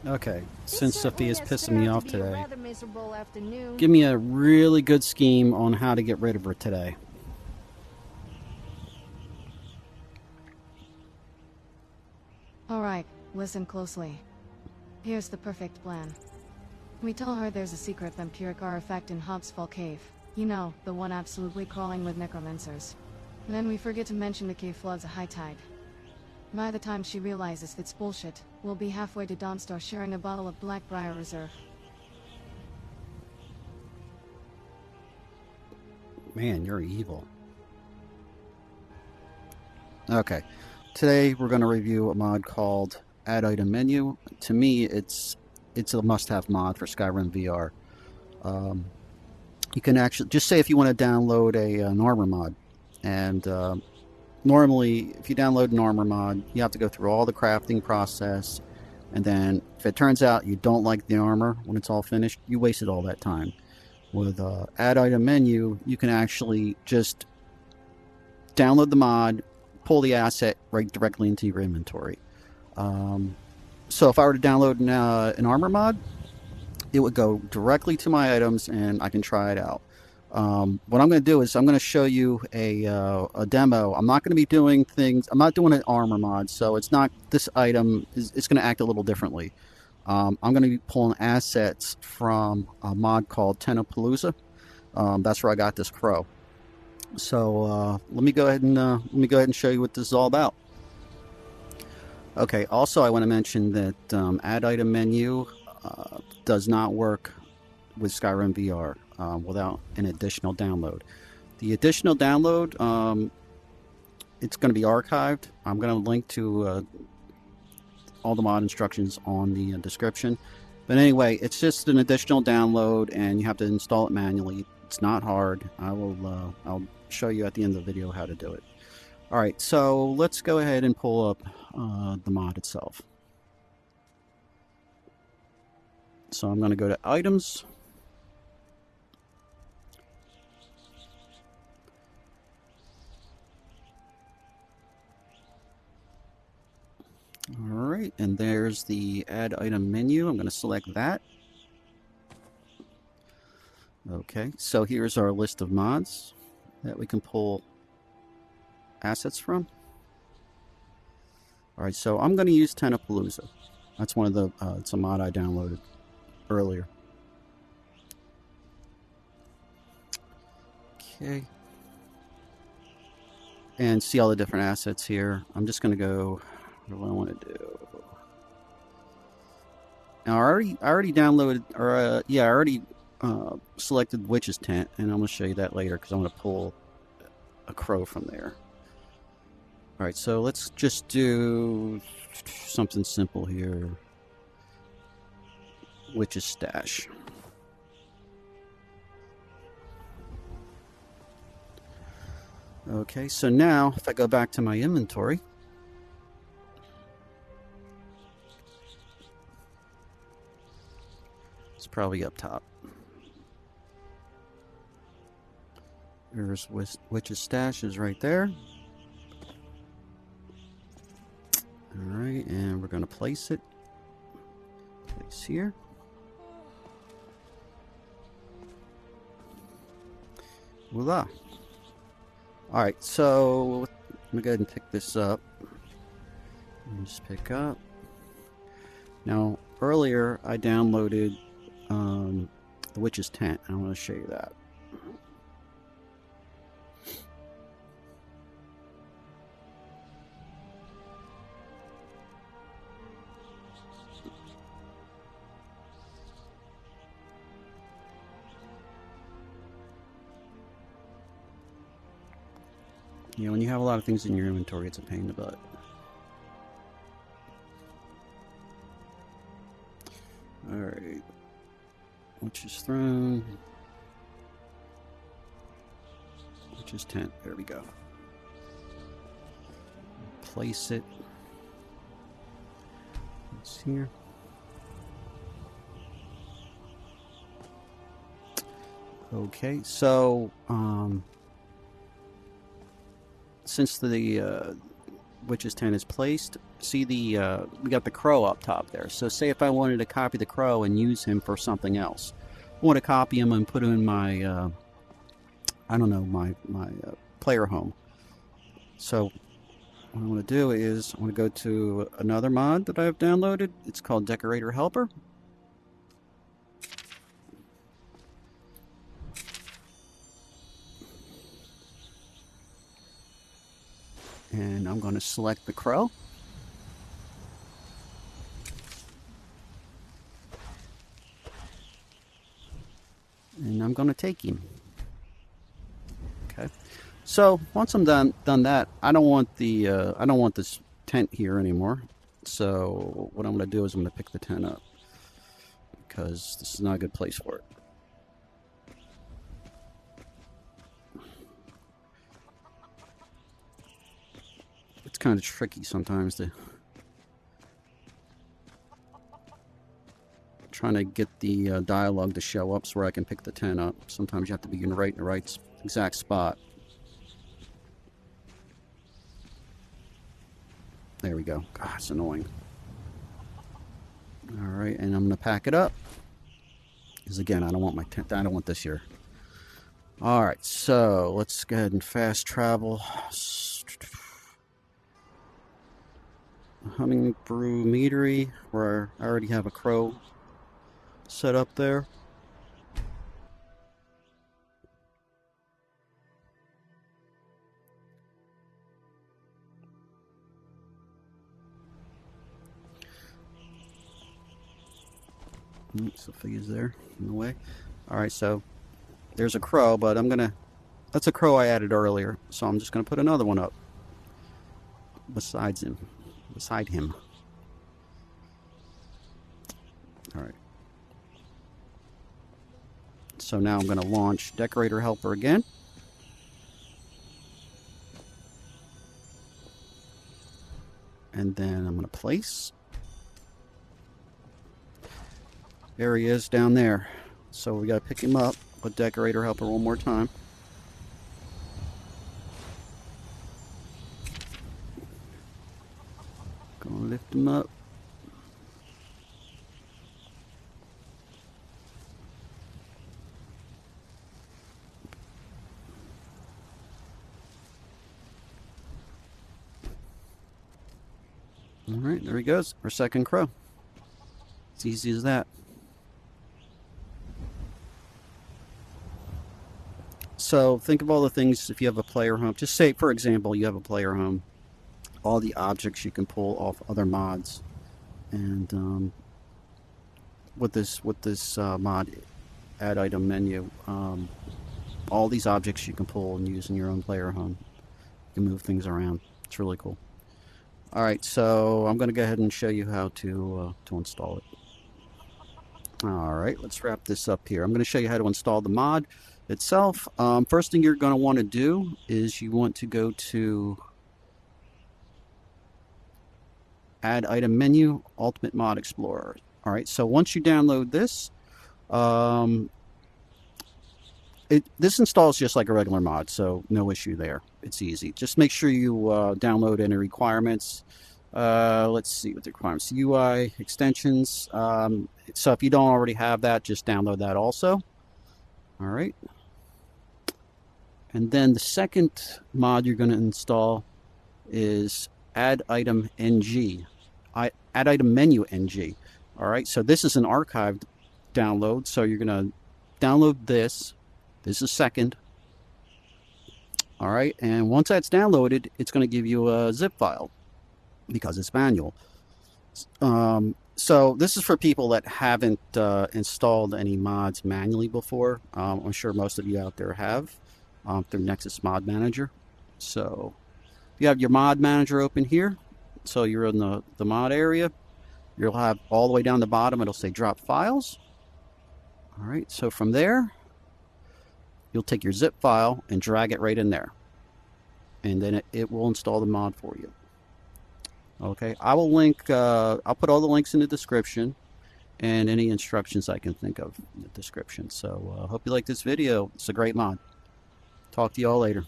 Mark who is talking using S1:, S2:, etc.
S1: Okay, since Sophia's pissing me off today,
S2: Miserable afternoon.
S1: give me a really good scheme on how to get rid of her today.
S3: Alright, listen closely. Here's the perfect plan. We tell her there's a secret vampiric artifact in Hobsfall Cave. You know, the one absolutely crawling with necromancers. Then we forget to mention the cave floods at high tide. By the time she realizes it's bullshit, we'll be halfway to Dawnstar sharing a bottle of Blackbriar Reserve.
S1: Man, you're evil. Okay, today we're going to review a mod called AddItem Menu. To me, it's a must-have mod for Skyrim VR. You can actually just say if you want to download an armor mod, and normally if you download an armor mod, you have to go through all the crafting process, and then if it turns out you don't like the armor when it's all finished, you wasted all that time. With AddItem Menu, you can actually just download the mod, pull the asset right directly into your inventory. So if I were to download an armor mod, it would go directly to my items and I can try it out. What I'm going to do is I'm going to show you a demo. I'm not going to be doing things. I'm not doing an armor mod, so it's not this item. It's going to act a little differently. I'm going to be pulling assets from a mod called Tenopalooza. That's where I got this crow. So let me go ahead and show you what this is all about. Okay. Also, I want to mention that AddItem Menu does not work with Skyrim VR without an additional download. The additional download, it's going to be archived. I'm going to link to all the mod instructions on the description. But anyway, it's just an additional download, and you have to install it manually. It's not hard. I'll show you at the end of the video how to do it. All right, so let's go ahead and pull up the mod itself. So I'm going to go to Items. All right, and there's the AddItem menu. I'm going to select that. Okay, so here's our list of mods that we can pull assets from. All right, so I'm going to use Tenopalooza. That's one of the, it's a mod I downloaded earlier. Okay. And see all the different assets here. I'm just going to go, what do I want to do? Now, I already downloaded, or I already selected Witch's Tent, and I'm going to show you that later because I'm going to pull a crow from there. All right, so let's just do something simple here. Witch's Stash. Okay, so now if I go back to my inventory, it's probably up top. There's Witch's Stash is right there. All right, and we're going to place it. Place here. Voila. All right, so let me go ahead and pick this up. Just pick up. Now, earlier I downloaded the Witch's Tent. I want to show you that. You know, when you have a lot of things in your inventory, it's a pain in the butt. Alright. Witch's Throne. Witch's Tent. There we go. Place it. It's here. Okay, so, since the Witch's Tent is placed, see the we got the crow up top there. So say if I wanted to copy the crow and use him for something else, I want to copy him and put him in my I don't know, my player home. So what I'm going to do is I'm going to go to another mod that I've downloaded. It's called Decorator Helper. And I'm going to select the crow. And I'm going to take him. Okay. So once I'm done that, I don't want this tent here anymore. So what I'm going to do is I'm going to pick the tent up because this is not a good place for it. It's kind of tricky sometimes to trying to get the dialogue to show up so where I can pick the tent up. Sometimes you have to be in the right exact spot. There we go. God, it's annoying. All right, and I'm going to pack it up because again, I don't want my tent. I don't want this here. All right, so let's go ahead and fast travel. Humming through Meadery, where I already have a crow set up there. So figure's there in the way. All right, so there's a crow, but that's a crow I added earlier, so I'm just gonna put another one up beside him. All right. So now I'm going to launch Decorator Helper again. And then I'm going to place. There he is down there. So we got to pick him up with Decorator Helper one more time. Gonna lift him up. All right, there he goes, our second crow. It's easy as that. So think of all the things if you have a player home. Just say, for example, you have a player home. All the objects you can pull off other mods, and with this mod, AddItem Menu, all these objects you can pull and use in your own player home. You can move things around. It's really cool. All right, so I'm going to go ahead and show you how to install it. All right, let's wrap this up here. I'm going to show you how to install the mod itself. First thing you're going to want to do is you want to go to AddItem Menu, Ultimate Mod Explorer. All right, so once you download this, this installs just like a regular mod, so no issue there. It's easy. Just make sure you download any requirements. Let's see what the requirements. UI, extensions. So if you don't already have that, just download that also. All right. And then the second mod you're going to install is AddItem NG. AddItem Menu NG. All right, so this is an archived download, so you're going to download this. This is second. All right, and once that's downloaded, it's going to give you a zip file because it's manual. So this is for people that haven't installed any mods manually before. I'm sure most of you out there have through Nexus Mod Manager. So you have your mod manager open here. So you're in the mod area. You'll have all the way down the bottom, it'll say drop files. All right, so from there, you'll take your zip file and drag it right in there. And then it will install the mod for you. Okay, I will link, I'll put all the links in the description and any instructions I can think of in the description. So hope you like this video. It's a great mod. Talk to you all later.